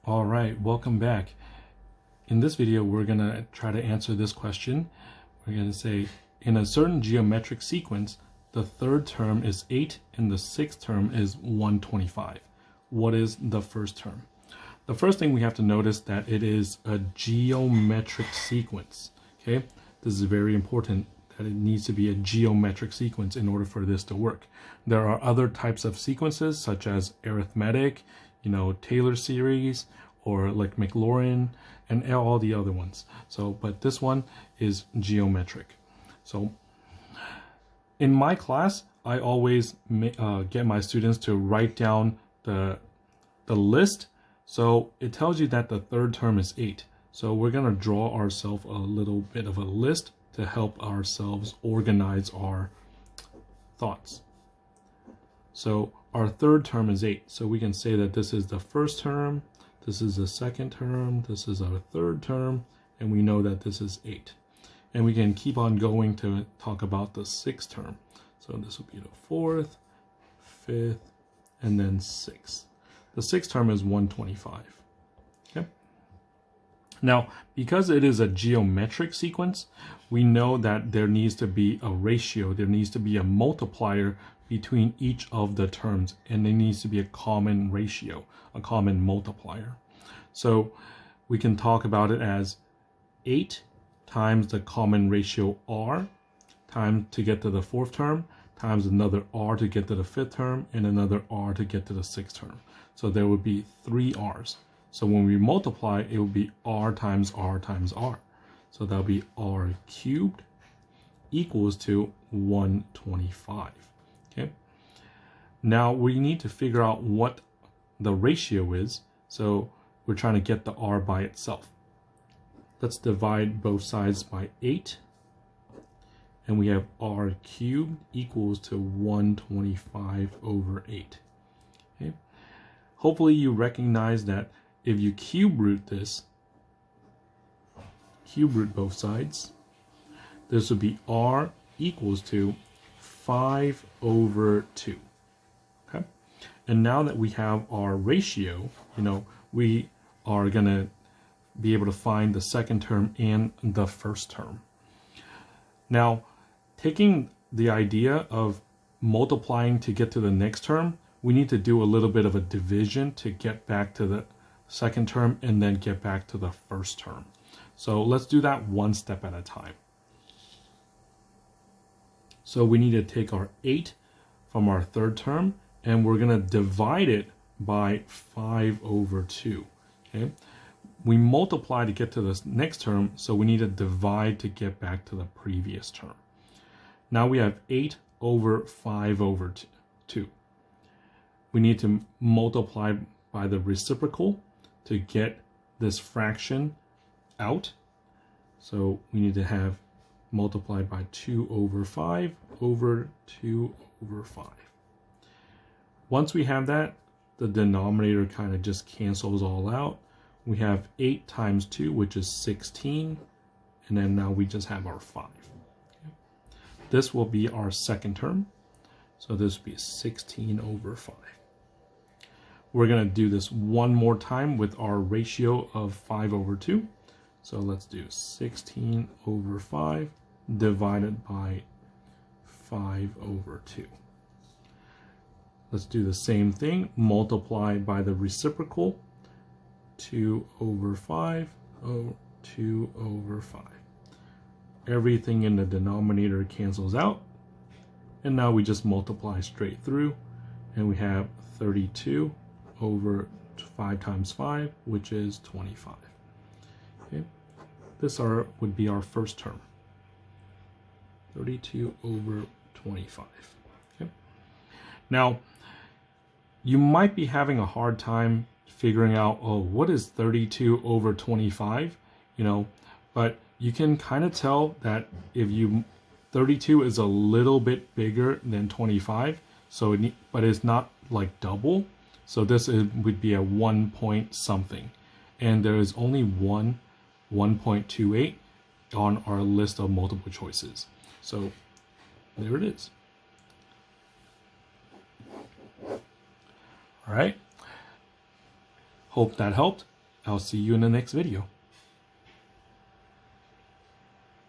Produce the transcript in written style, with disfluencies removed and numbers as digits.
All right, welcome back. In this video, we're going to try to answer this question. We're going to say, in a certain geometric sequence, the third term is 8 and the sixth term is 125. What is the first term? The first thing we have to notice that it is a geometric sequence. Okay, this is very important that it needs to be a geometric sequence in order for this to work. There are other types of sequences such as arithmetic, Taylor series, or like Maclaurin, and all the other ones. So, but this one is geometric. So, in my class, I always get my students to write down the list. So it tells you that the third term is 8. So we're gonna draw ourselves a little bit of a list to help ourselves organize our thoughts. So our third term is 8. So we can say that this is the first term, this is the second term, this is our third term, and we know that this is 8. And we can keep on going to talk about the sixth term. So this will be the fourth, fifth, and then sixth. The sixth term is 125. Okay. Now, because it is a geometric sequence, we know that there needs to be a ratio, there needs to be a multiplier between each of the terms, and there needs to be a common ratio, a common multiplier. So we can talk about it as 8 times the common ratio r times to get to the fourth term, times another r to get to the fifth term, and another r to get to the sixth term. So there would be 3 r's. So when we multiply, it would be r times r times r. So that'll be r cubed equals to 125. Okay. Now we need to figure out what the ratio is. So we're trying to get the r by itself. Let's divide both sides by 8. And we have r cubed equals to 125 over 8. Okay. Hopefully you recognize that if you cube root this, cube root both sides, this would be r equals to 5 over 2. Okay. And now that we have our ratio, we are going to be able to find the second term and the first term. Now, taking the idea of multiplying to get to the next term, we need to do a little bit of a division to get back to the second term and then get back to the first term. So let's do that one step at a time. So we need to take our 8 from our third term and we're going to divide it by 5 over 2. Okay? We multiply to get to this next term, so we need to divide to get back to the previous term. Now we have 8 over 5 over 2. We need to multiply by the reciprocal to get this fraction out. So we need to have multiplied by 2 over 5 over 2 over 5. Once we have that, the denominator kind of just cancels all out. We have 8 times 2, which is 16, and then now we just have our 5. Okay. This will be our second term, so this will be 16 over 5. We're going to do this one more time with our ratio of 5 over 2. So let's do 16 over 5 divided by 5 over 2. Let's do the same thing, multiply by the reciprocal. 2 over 5, 2 over 5. Everything in the denominator cancels out. And now we just multiply straight through. And we have 32 over 5 times 5, which is 25. Okay. This would be our first term. 32 over 25. Okay. Now, you might be having a hard time figuring out, what is 32 over 25? But you can kind of tell that if 32 is a little bit bigger than 25, but it's not like double. So this would be a 1 point something. And there is only 1.28 on our list of multiple choices. So there it is. All right. Hope that helped. I'll see you in the next video.